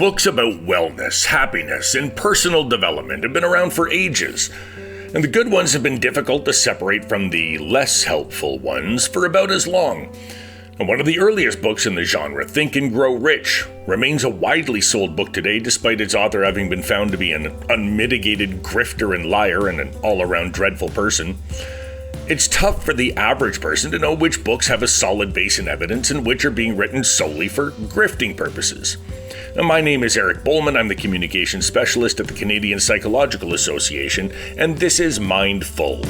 Books about wellness, happiness, and personal development have been around for ages, and the good ones have been difficult to separate from the less helpful ones for about as long. And one of the earliest books in the genre, Think and Grow Rich, remains a widely sold book today despite its author having been found to be an unmitigated grifter and liar and an all-around dreadful person. It's tough for the average person to know which books have a solid base in evidence and which are being written solely for grifting purposes. Now, my name is Eric Bowman. I'm the communications specialist at the Canadian Psychological Association, and this is Mindful.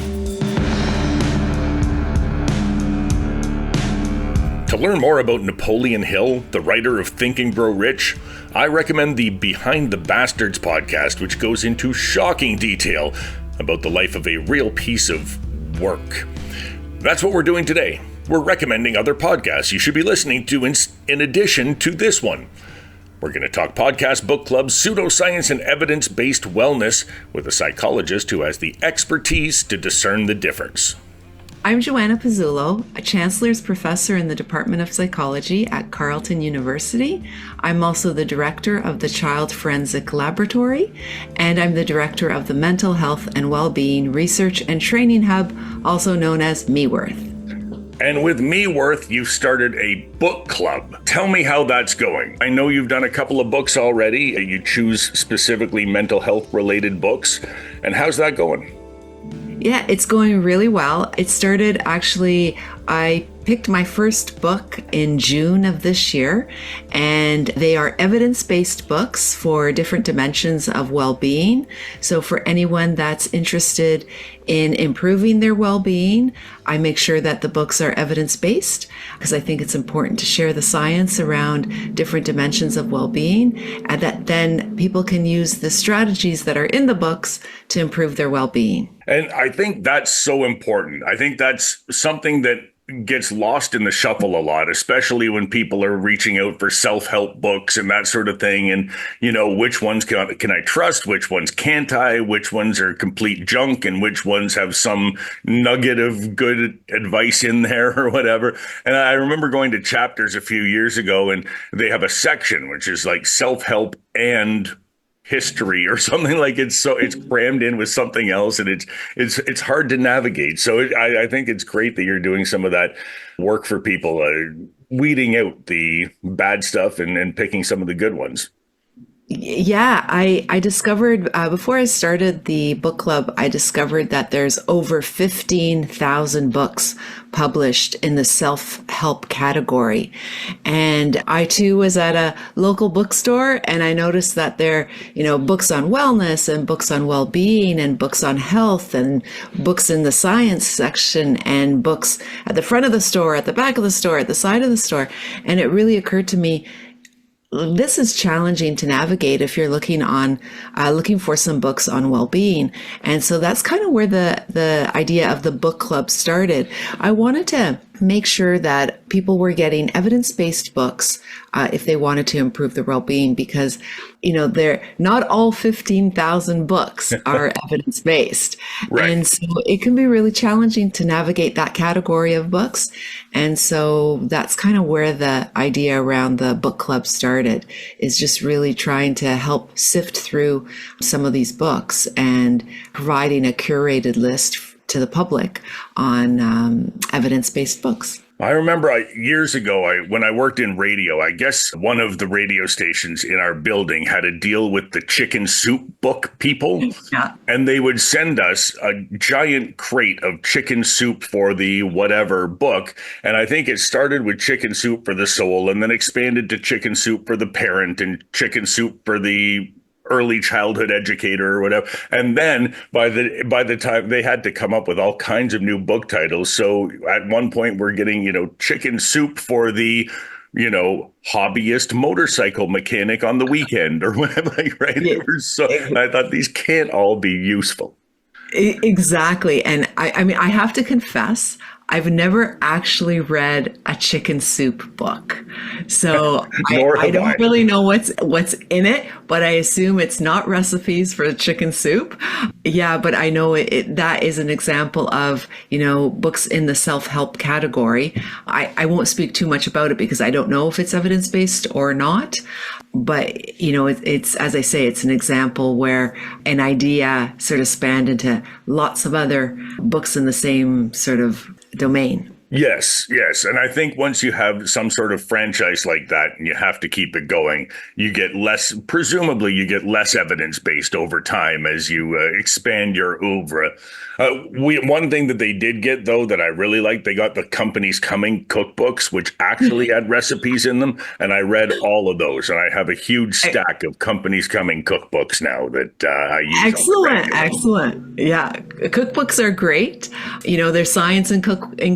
To learn more about Napoleon Hill, the writer of Think and Grow Rich, I recommend the Behind the Bastards podcast, which goes into shocking detail about the life of a real piece of work. That's what we're doing today. We're recommending other podcasts you should be listening to in addition to this one. We're going to talk podcast, book clubs, pseudoscience, and evidence-based wellness with a psychologist who has the expertise to discern the difference. I'm Joanna Pozzulo, a Chancellor's Professor in the Department of Psychology at Carleton University. I'm also the Director of the Child Forensic Laboratory, and I'm the Director of the Mental Health and Wellbeing Research and Training Hub, also known as MeWeRTH. And with MeWeRTH, you've started a book club. Tell me how that's going. I know you've done a couple of books already. You choose specifically mental health related books. And how's that going? Yeah, it's going really well. It started I picked my first book in June of this year, and they are evidence-based books for different dimensions of well-being. So for anyone that's interested in improving their well-being, I make sure that the books are evidence-based because I think it's important to share the science around different dimensions of well-being, and that then people can use the strategies that are in the books to improve their well-being. And I think that's so important. I think that's something that gets lost in the shuffle a lot, especially when people are reaching out for self-help books and that sort of thing. And, which ones can I trust? Which ones can't I? Which ones are complete junk? And which ones have some nugget of good advice in there or whatever? And I remember going to Chapters a few years ago, and they have a section which is like self-help and history or something, like it's crammed in with something else, and it's hard to navigate. So I think it's great that you're doing some of that work for people, weeding out the bad stuff and picking some of the good ones. Yeah, I discovered before I started the book club, I discovered that there's over 15,000 books published in the self-help category. And I too was at a local bookstore, and I noticed that there, books on wellness and books on well-being and books on health and books in the science section and books at the front of the store, at the back of the store, at the side of the store. And it really occurred to me, this is challenging to navigate if you're looking for some books on well-being. And so that's kind of where the idea of the book club started. I wanted to make sure that people were getting evidence-based books if they wanted to improve their well-being, because they're not all 15,000 books are evidence-based. Right. And so it can be really challenging to navigate that category of books. And so that's kind of where the idea around the book club started, is just really trying to help sift through some of these books and providing a curated list to the public on evidence-based books. I remember years ago, when I worked in radio, I guess one of the radio stations in our building had a deal with the chicken soup book people. Yeah. And they would send us a giant crate of chicken soup for the whatever book. And I think it started with chicken soup for the soul and then expanded to chicken soup for the parent and chicken soup for the early childhood educator or whatever. And then by the time they had to come up with all kinds of new book titles. So at one point we're getting, chicken soup for the, hobbyist motorcycle mechanic on the weekend or whatever, right? Yeah. I thought these can't all be useful. Exactly. And I mean, I have to confess, I've never actually read a chicken soup book. So Nor I have I. don't really know what's in it, but I assume it's not recipes for chicken soup. Yeah, but I know that is an example of, books in the self-help category. I won't speak too much about it because I don't know if it's evidence-based or not. But, it's, as I say, it's an example where an idea sort of spanned into lots of other books in the same sort of domain. Yes, yes. And I think once you have some sort of franchise like that and you have to keep it going, presumably you get less evidence based over time as you expand your oeuvre. One thing that they did get, though, that I really liked, they got the Companies Coming cookbooks, which actually had recipes in them. And I read all of those. And I have a huge stack of Companies Coming cookbooks now that I use on the Excellent, regular. excellent. Yeah, cookbooks are great. There's science in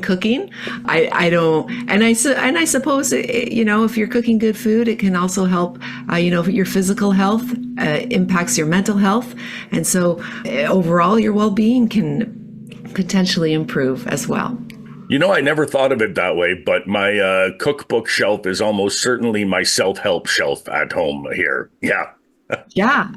cooking. I don't, and I suppose if you're cooking good food, it can also help. Your physical health impacts your mental health, and so overall your well-being can potentially improve as well. I never thought of it that way, but my cookbook shelf is almost certainly my self-help shelf at home here. Yeah. Yeah.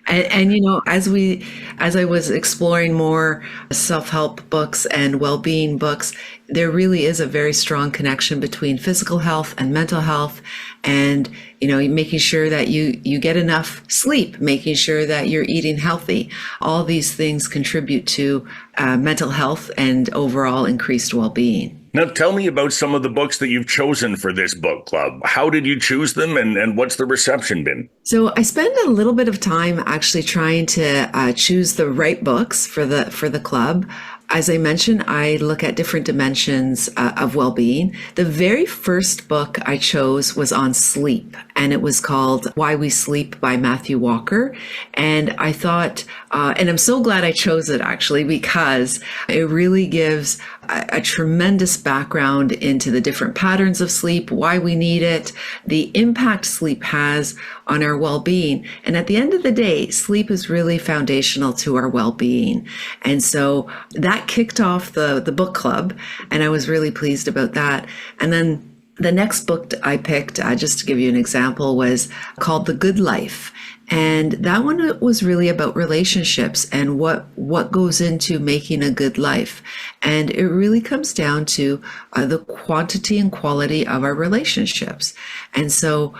And as I was exploring more self-help books and well-being books, there really is a very strong connection between physical health and mental health, and making sure that you get enough sleep, making sure that you're eating healthy. All these things contribute to mental health and overall increased well-being. Now, tell me about some of the books that you've chosen for this book club. How did you choose them, and what's the reception been? So I spend a little bit of time actually trying to choose the right books for the club. As I mentioned, I look at different dimensions of well-being. The very first book I chose was on sleep, and it was called Why We Sleep by Matthew Walker. And I thought, and I'm so glad I chose it actually, because it really gives a tremendous background into the different patterns of sleep, why we need it, the impact sleep has on our well-being. And at the end of the day, sleep is really foundational to our well-being. And so that kicked off the book club, and I was really pleased about that. And then the next book I picked, just to give you an example, was called The Good Life. And that one was really about relationships and what goes into making a good life. And it really comes down to the quantity and quality of our relationships. And so,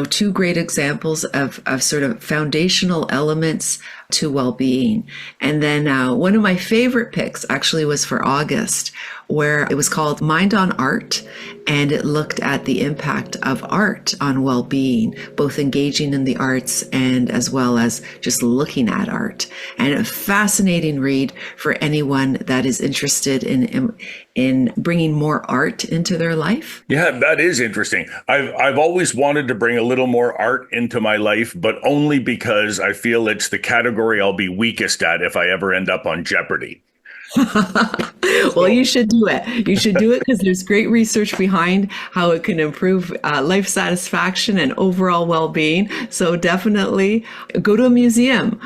two great examples of sort of foundational elements to well-being. And then one of my favorite picks actually was for August, where it was called Mind on Art, and it looked at the impact of art on well-being, both engaging in the arts and as well as just looking at art. And a fascinating read for anyone that is interested in bringing more art into their life. Yeah, that is interesting. I've always wanted to bring a little more art into my life, but only because I feel it's the category I'll be weakest at if I ever end up on Jeopardy. Well, you should do it. You should do it because there's great research behind how it can improve life satisfaction and overall well-being. So definitely go to a museum,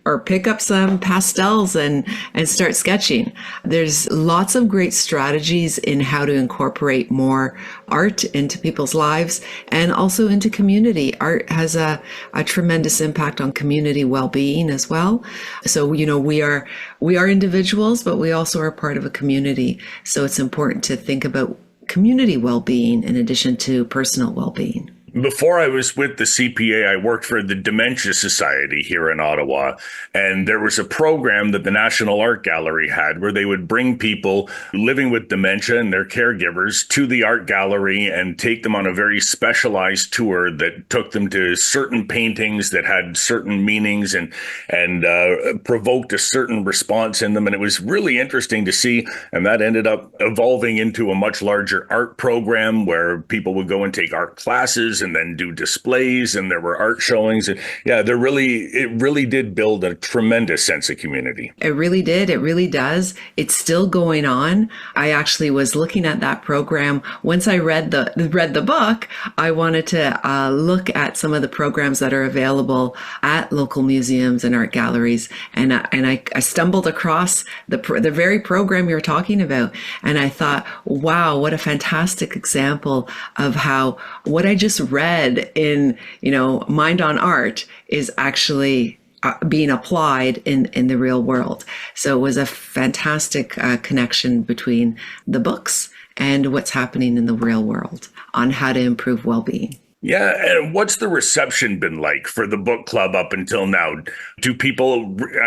or pick up some pastels and start sketching. There's lots of great strategies in how to incorporate more art into people's lives and also into community. Art has a tremendous impact on community well-being as well. So, we are individuals, but we also are part of a community. So it's important to think about community well-being in addition to personal well-being. Before I was with the CPA, I worked for the Dementia Society here in Ottawa. And there was a program that the National Art Gallery had where they would bring people living with dementia and their caregivers to the art gallery and take them on a very specialized tour that took them to certain paintings that had certain meanings and provoked a certain response in them. And it was really interesting to see. And that ended up evolving into a much larger art program where people would go and take art classes lectures and then do displays, and there were art showings. And yeah, it really did build a tremendous sense of community. It really did. It really does. It's still going on. I actually was looking at that program. Once I read the book, I wanted to look at some of the programs that are available at local museums and art galleries. And I stumbled across the very program you're talking about. And I thought, wow, what a fantastic example of how what I just read in, Mind on Art is actually being applied in the real world. So it was a fantastic connection between the books and what's happening in the real world on how to improve well-being. Yeah, and what's the reception been like for the book club up until now?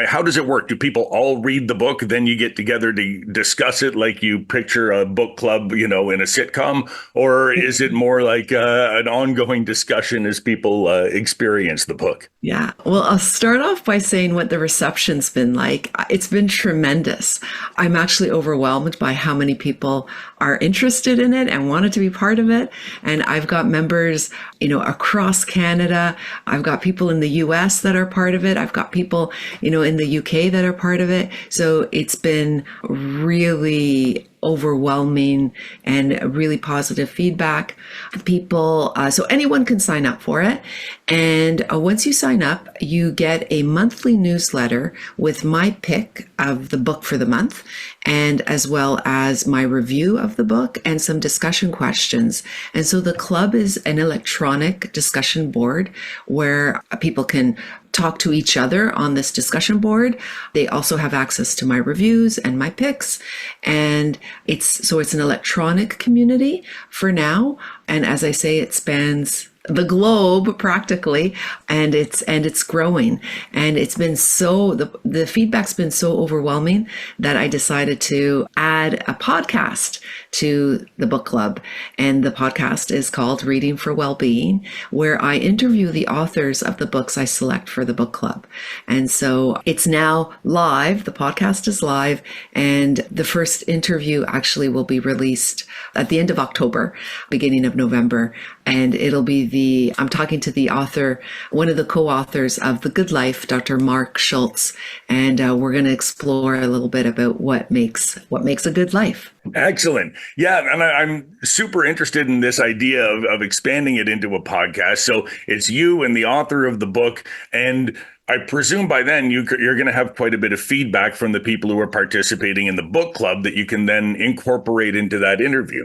How does it work? Do people all read the book, then you get together to discuss it like you picture a book club, in a sitcom? Or is it more like an ongoing discussion as people experience the book? Yeah, well, I'll start off by saying what the reception's been like. It's been tremendous. I'm actually overwhelmed by how many people are interested in it and wanted to be part of it. And I've got members, across Canada. I've got people in the US that are part of it. I've got people, in the UK that are part of it. So it's been really overwhelming and really positive feedback. People, so anyone can sign up for it. And once you sign up, you get a monthly newsletter with my pick of the book for the month, and as well as my review of the book and some discussion questions. And so the club is an electronic discussion board where people can talk to each other on this discussion board. They also have access to my reviews and my picks. And it's an electronic community for now. And as I say, it spans the globe practically, and it's growing. And it's been the feedback's been so overwhelming that I decided to add a podcast to the book club. And the podcast is called Reading for Wellbeing, where I interview the authors of the books I select for the book club. And so it's now live. The podcast is live, and the first interview actually will be released at the end of October, beginning of November. And it'll be I'm talking to the author, one of the co-authors of The Good Life, Dr. Mark Schultz, and we're going to explore a little bit about what makes a good life. Excellent. Yeah, and I'm super interested in this idea of expanding it into a podcast. So it's you and the author of the book, and I presume by then you're going to have quite a bit of feedback from the people who are participating in the book club that you can then incorporate into that interview.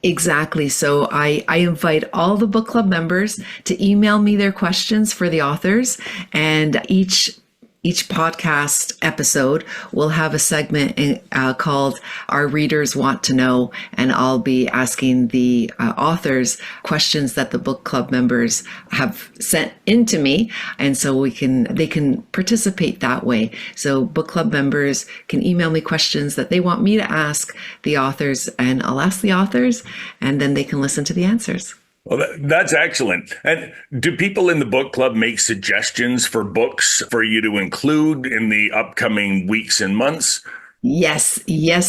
Exactly. So I invite all the book club members to email me their questions for the authors, and each podcast episode will have a segment called Our Readers Want to Know, and I'll be asking the authors questions that the book club members have sent in to me, and so they can participate that way. So book club members can email me questions that they want me to ask the authors, and I'll ask the authors, and then they can listen to the answers. Well, that's excellent. And do people in the book club make suggestions for books for you to include in the upcoming weeks and months? Yes,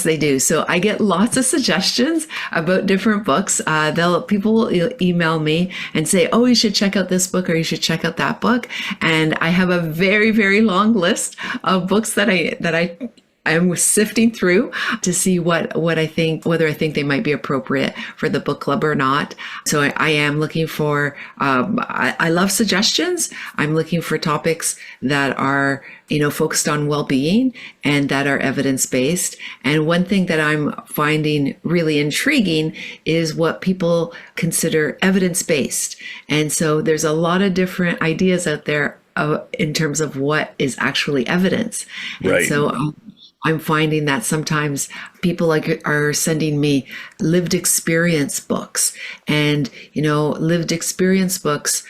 they do. So I get lots of suggestions about different books. People will email me and say, "Oh, you should check out this book, or you should check out that book." And I have a very, very long list of books that I'm sifting through to see what I think, whether I think they might be appropriate for the book club or not. So I am looking for, I love suggestions. I'm looking for topics that are, focused on well-being and that are evidence-based. And one thing that I'm finding really intriguing is what people consider evidence-based. And so there's a lot of different ideas out there in terms of what is actually evidence. And right. So I'm finding that sometimes people are sending me lived experience books, and, lived experience books,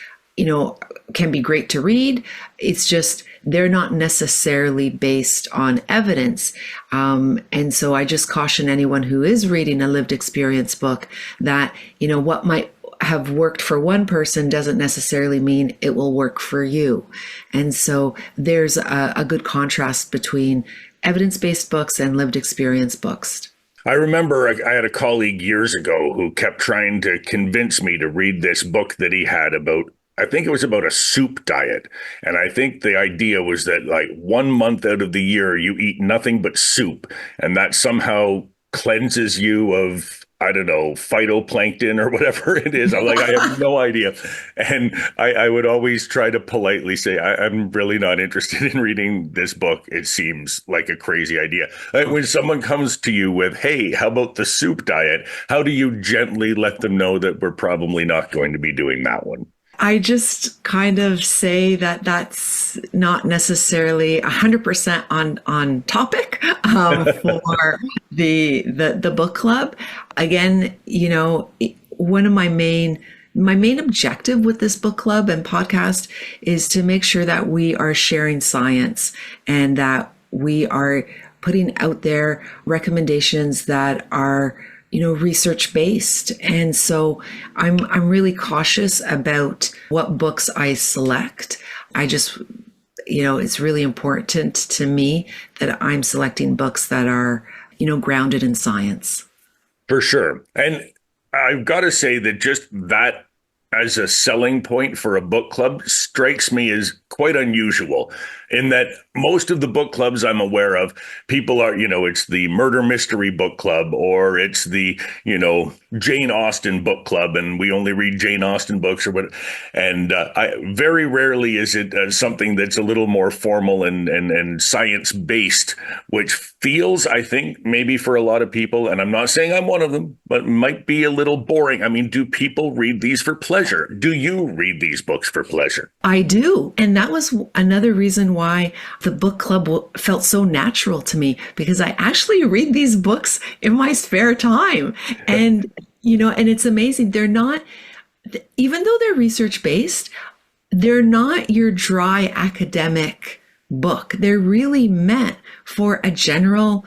can be great to read. It's just, they're not necessarily based on evidence. And so I just caution anyone who is reading a lived experience book that, what might have worked for one person doesn't necessarily mean it will work for you. And so there's a good contrast between evidence-based books and lived experience books. I remember I had a colleague years ago who kept trying to convince me to read this book that he had about, I think it was about a soup diet. And I think the idea was that like 1 month out of the year, you eat nothing but soup. And that somehow cleanses you of, I don't know, phytoplankton or whatever it is. I'm like, I have no idea. And I would always try to politely say, I'm really not interested in reading this book. It seems like a crazy idea. Like when someone comes to you with, hey, how about the soup diet? How do you gently let them know that we're probably not going to be doing that one? I just kind of say that that's not necessarily 100% on topic for the book club. Again, one of my main objective with this book club and podcast is to make sure that we are sharing science and that we are putting out there recommendations that are research based. And so I'm really cautious about what books I select. I just, it's really important to me that I'm selecting books that are, grounded in science. For sure. And I've got to say that just that as a selling point for a book club strikes me as quite unusual in that most of the book clubs I'm aware of, people are, it's the murder mystery book club or it's the, Jane Austen book club and we only read Jane Austen books or what. And very rarely is it something that's a little more formal and science based, which feels, I think, maybe for a lot of people, and I'm not saying I'm one of them, but might be a little boring. I mean, do people read these for pleasure? Do you read these books for pleasure? I do. And that was another reason why the book club felt so natural to me, because I actually read these books in my spare time. And, and it's amazing. They're not, even though they're research based, they're not your dry academic book. They're really meant for a general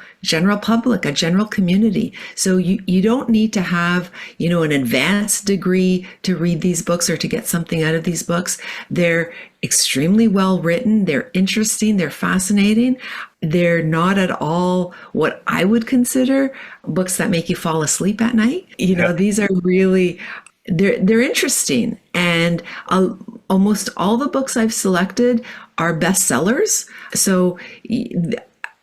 public, a general community. So you don't need to have, an advanced degree to read these books or to get something out of these books. They're extremely well written. They're interesting. They're fascinating. They're not at all what I would consider books that make you fall asleep at night. These are really, they're interesting. And almost all the books I've selected are bestsellers. So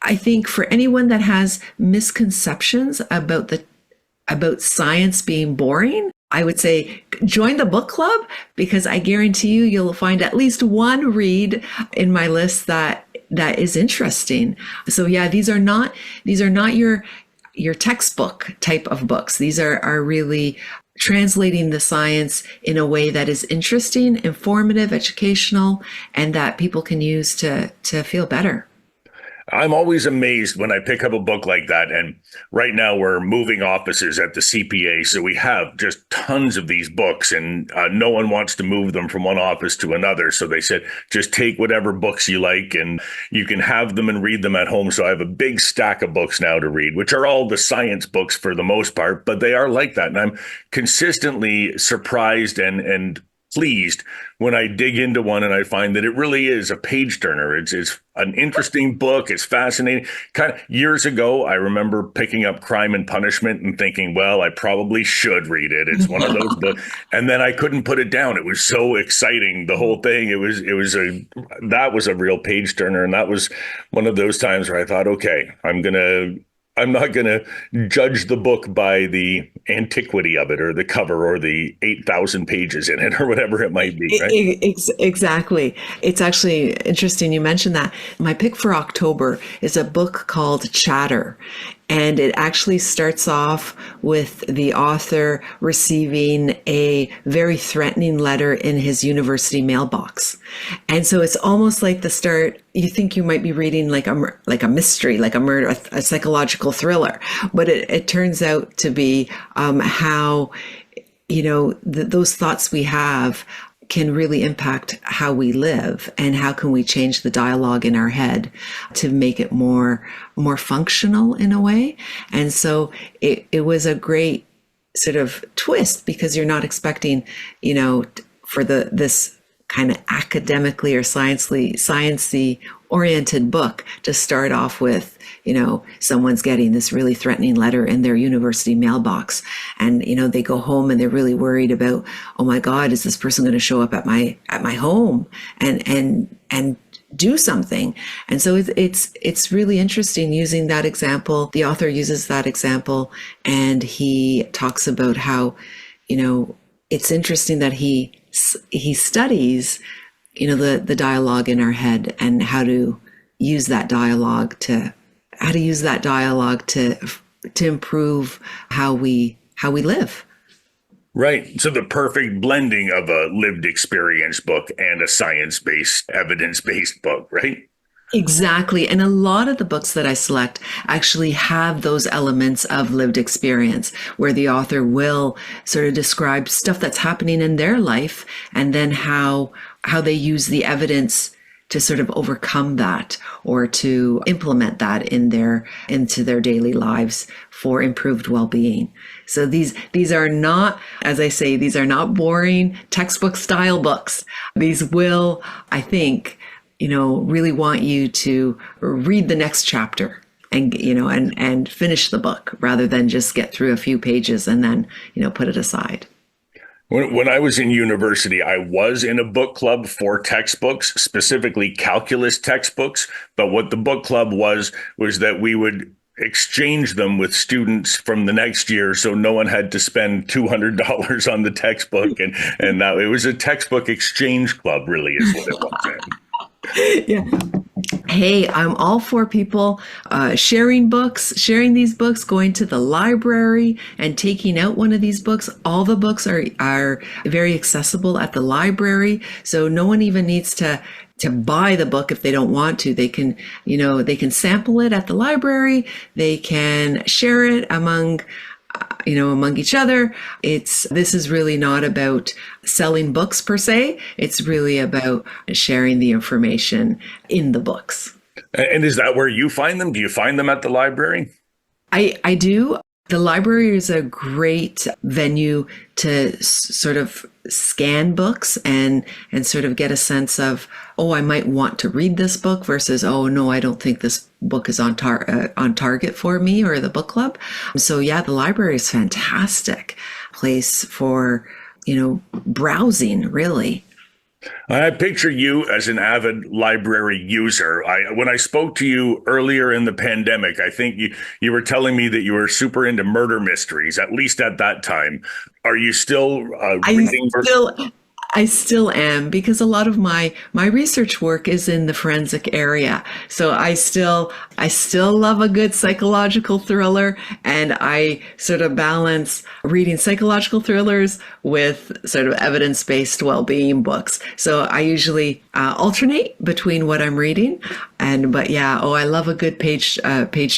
I think for anyone that has misconceptions about science being boring, I would say join the book club, because I guarantee you'll find at least one read in my list that is interesting. So yeah, these are not your textbook type of books. These are really translating the science in a way that is interesting, informative, educational, and that people can use to feel better. I'm always amazed when I pick up a book like that. And right now we're moving offices at the CPA. So we have just tons of these books and no one wants to move them from one office to another. So they said, just take whatever books you like and you can have them and read them at home. So I have a big stack of books now to read, which are all the science books for the most part, but they are like that. And I'm consistently surprised and pleased when I dig into one and I find that it really is a page turner. It's an interesting book. It's fascinating. Kind of years ago, I remember picking up Crime and Punishment and thinking, well, I probably should read it. It's one of those books. And then I couldn't put it down. It was so exciting. The whole thing. That was a real page turner. And that was one of those times where I thought, okay, I'm not going to judge the book by the antiquity of it or the cover or the 8,000 pages in it or whatever it might be, right? Exactly. It's actually interesting you mentioned that. My pick for October is a book called Chatter. And it actually starts off with the author receiving a very threatening letter in his university mailbox. And so it's almost like the start, you think you might be reading like a mystery, like a murder, a psychological thriller. But it turns out to be how, those thoughts we have can really impact how we live and how can we change the dialogue in our head to make it more functional in a way. And so it was a great sort of twist, because you're not expecting, for this kind of academically or sciencey oriented book to start off with. Someone's getting this really threatening letter in their university mailbox, and they go home and they're really worried about, oh my God, is this person going to show up at my home and do something? And so it's really interesting using that example. The author uses that example, and he talks about how it's interesting that he studies the dialogue in our head and how to use that dialogue to improve how we live. Right. So the perfect blending of a lived experience book and a science-based, evidence-based book, right? Exactly. And a lot of the books that I select actually have those elements of lived experience where the author will sort of describe stuff that's happening in their life, and then how they use the evidence to sort of overcome that or to implement that into their daily lives for improved well-being. So these are not, as I say, these are not boring textbook style books. These will, I think, really want you to read the next chapter and finish the book rather than just get through a few pages and then, put it aside. When I was in university, I was in a book club for textbooks, specifically calculus textbooks. But what the book club was that we would exchange them with students from the next year, so no one had to spend $200 on the textbook, and that it was a textbook exchange club, really, is what it was. Yeah. Hey, I'm all for people sharing these books, going to the library and taking out one of these books. All the books are very accessible at the library, so no one even needs to buy the book if they don't want to. They can, they can sample it at the library. They can share it among each other. This is really not about selling books per se. It's really about sharing the information in the books. And is that where you find them? Do you find them at the library? I do. The library is a great venue to sort of scan books and sort of get a sense of, oh, I might want to read this book versus, oh, no, I don't think this book is on target for me or the book club. So yeah, the library is a fantastic place for, browsing, really. I picture you as an avid library user. When I spoke to you earlier in the pandemic, I think you were telling me that you were super into murder mysteries, at least at that time. Are you still reading? I still am, because a lot of my research work is in the forensic area. So I still love a good psychological thriller, and I sort of balance reading psychological thrillers with sort of evidence-based well-being books. So I usually alternate between what I'm reading. But yeah, I love a good page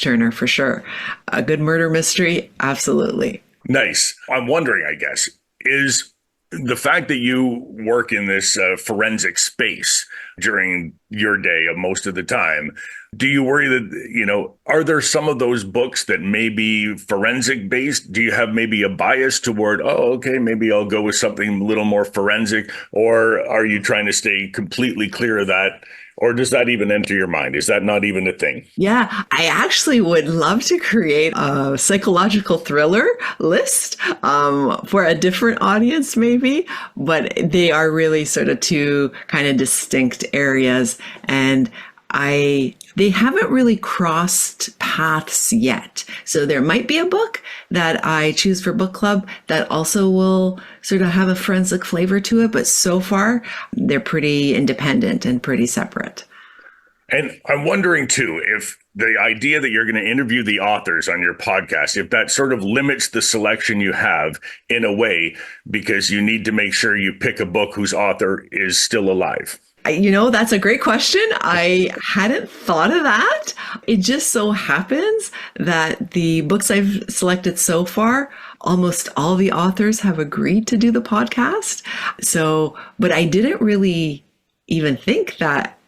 turner for sure. A good murder mystery, absolutely. Nice. I'm wondering, I guess, is the fact that you work in this forensic space during your day of most of the time, do you worry that, are there some of those books that may be forensic based? Do you have maybe a bias toward, maybe I'll go with something a little more forensic? Or are you trying to stay completely clear of that? Or does that even enter your mind? Is that not even a thing? Yeah, I actually would love to create a psychological thriller list for a different audience, maybe. But they are really sort of two kind of distinct areas. And they haven't really crossed paths yet. So there might be a book that I choose for book club that also will sort of have a forensic flavor to it. But so far, they're pretty independent and pretty separate. And I'm wondering, too, if the idea that you're going to interview the authors on your podcast, if that sort of limits the selection you have in a way, because you need to make sure you pick a book whose author is still alive. That's a great question. I hadn't thought of that. It just so happens that the books I've selected so far, almost all the authors have agreed to do the podcast. So, but I didn't really even think that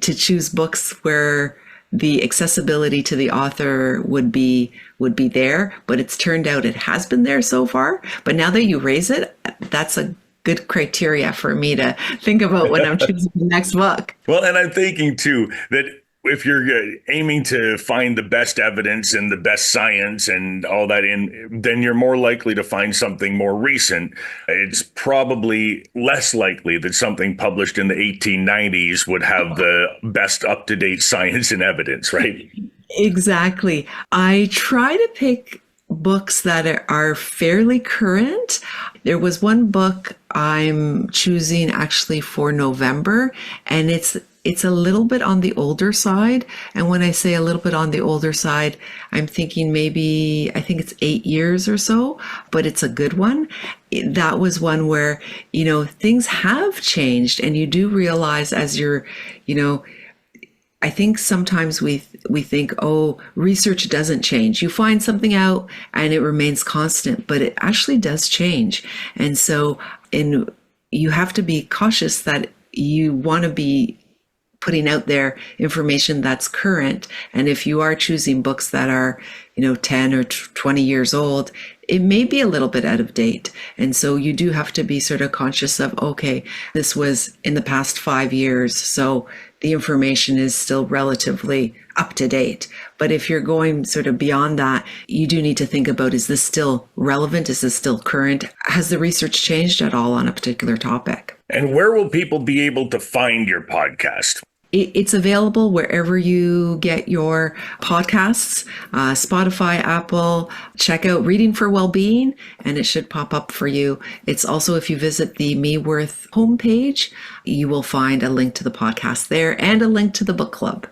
to choose books where the accessibility to the author would be there, but it's turned out it has been there so far. But now that you raise it, that's a good criteria for me to think about when I'm choosing the next book. Well, and I'm thinking too that if you're aiming to find the best evidence and the best science and all that then you're more likely to find something more recent. It's probably less likely that something published in the 1890s would have the best up-to-date science and evidence, right? Exactly. I try to pick books that are fairly current. There was one book I'm choosing actually for November, and it's a little bit on the older side. And when I say a little bit on the older side, I'm thinking maybe, I think it's 8 years or so, but it's a good one. That was one where, things have changed, and you do realize as you're, I think sometimes we think, oh, research doesn't change. You find something out and it remains constant, but it actually does change. And so you have to be cautious that you want to be putting out there information that's current. And if you are choosing books that are, 10 or 20 years old, it may be a little bit out of date. And so you do have to be sort of conscious of, okay, this was in the past 5 years. So the information is still relatively up to date. But if you're going sort of beyond that, you do need to think about, is this still relevant? Is this still current? Has the research changed at all on a particular topic? And where will people be able to find your podcast? It's available wherever you get your podcasts, Spotify, Apple. Check out Reading for Wellbeing, and it should pop up for you. It's also, if you visit the MeWeRTH homepage, you will find a link to the podcast there and a link to the book club.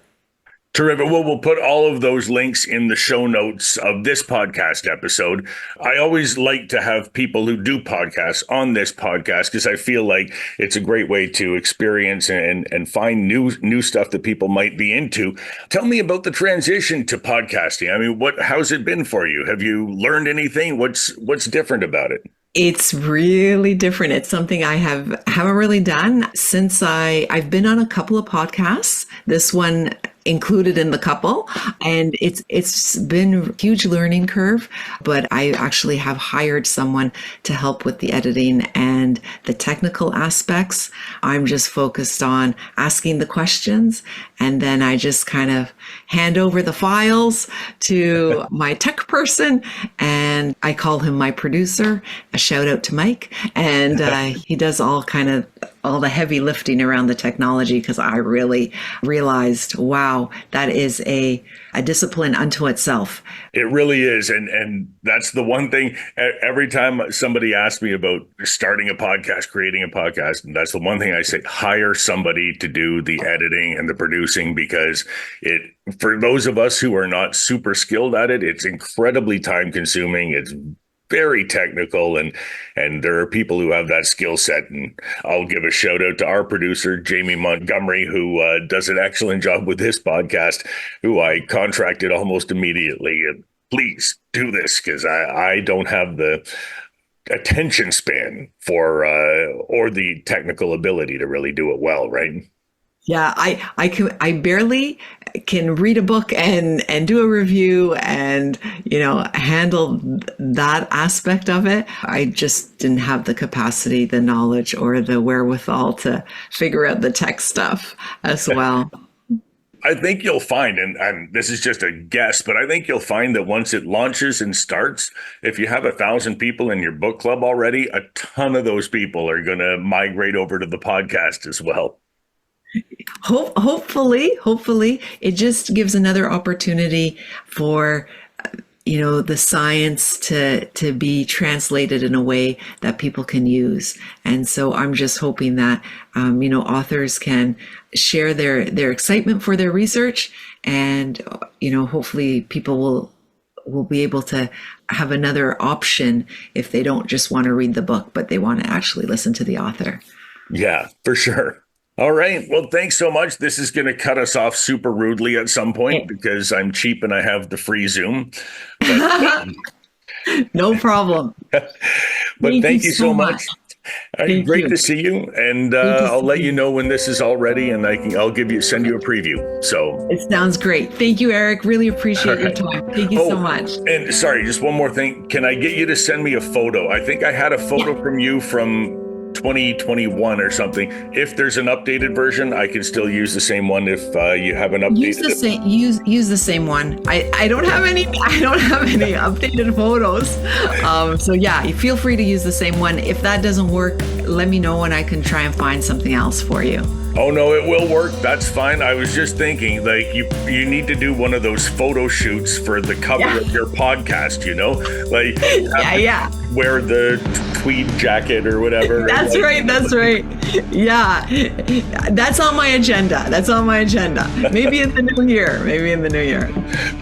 Terrific. Well, we'll put all of those links in the show notes of this podcast episode. I always like to have people who do podcasts on this podcast because I feel like it's a great way to experience and find new stuff that people might be into. Tell me about the transition to podcasting. I mean, how's it been for you? Have you learned anything? What's different about it? It's really different. It's something I haven't really done since I've been on a couple of podcasts. This one included in the couple, and it's been a huge learning curve, but I actually have hired someone to help with the editing and the technical aspects. I'm just focused on asking the questions, and then I just kind of hand over the files to my tech person, and I call him my producer. A shout out to Mike, and he does all the heavy lifting around the technology, because I really realized, wow, that is a discipline unto itself. It really is. And that's the one thing, every time somebody asks me about starting a podcast, creating a podcast, and that's the one thing I say, hire somebody to do the editing and the producing, because for those of us who are not super skilled at it, it's incredibly time consuming. It's very technical, and there are people who have that skill set. And I'll give a shout out to our producer, Jamie Montgomery, who does an excellent job with this podcast, who I contracted almost immediately. Please do this, because I don't have the attention span for or the technical ability to really do it well, right? Yeah, I barely can read a book and do a review and, handle that aspect of it. I just didn't have the capacity, the knowledge, or the wherewithal to figure out the tech stuff as well. I think you'll find, and this is just a guess, but I think you'll find that once it launches and starts, if you have 1,000 people in your book club already, a ton of those people are going to migrate over to the podcast as well. Hopefully it just gives another opportunity for the science to be translated in a way that people can use. And so I'm just hoping that authors can share their excitement for their research, and hopefully people will be able to have another option if they don't just want to read the book, but they want to actually listen to the author. Yeah, for sure. All right. Well, thanks so much. This is going to cut us off super rudely at some point because I'm cheap and I have the free Zoom. But, no problem. But thank you so much. Great to see you. And I'll let you know when this is all ready, and I'll send you a preview. So it sounds great. Thank you, Eric. Really appreciate your time. Thank you so much. And sorry, just one more thing. Can I get you to send me a photo? I think I had a photo from you from 2021 or something. If there's an updated version, I can still use the same one if you haven't updated use the same one. I don't have any updated photos. So yeah, you feel free to use the same one. If that doesn't work, let me know and I can try and find something else for you. Oh no, it will work. That's fine. I was just thinking, like, you need to do one of those photo shoots for the cover of your podcast, you know? Like, wear the tweed jacket or whatever. That's right. Yeah. That's on my agenda. Maybe in the new year.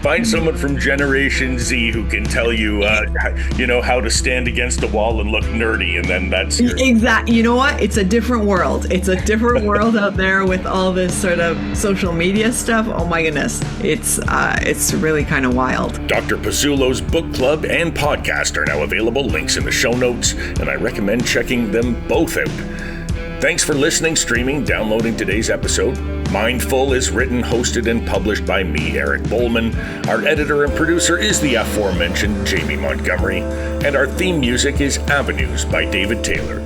Find someone from Generation Z who can tell you, how to stand against a wall and look nerdy, and then that's exactly. You know what? It's a different world. It's a different world out there with all this sort of social media stuff. Oh my goodness, it's really kind of wild. Dr. Pozzulo's book club and podcast are now available. Links in the show notes, and I recommend checking them both out. Thanks for listening, streaming, downloading today's episode. Mindful is written, hosted, and published by me, Eric Bowman. Our editor and producer is the aforementioned Jamie Montgomery, and our theme music is Avenues by David Taylor.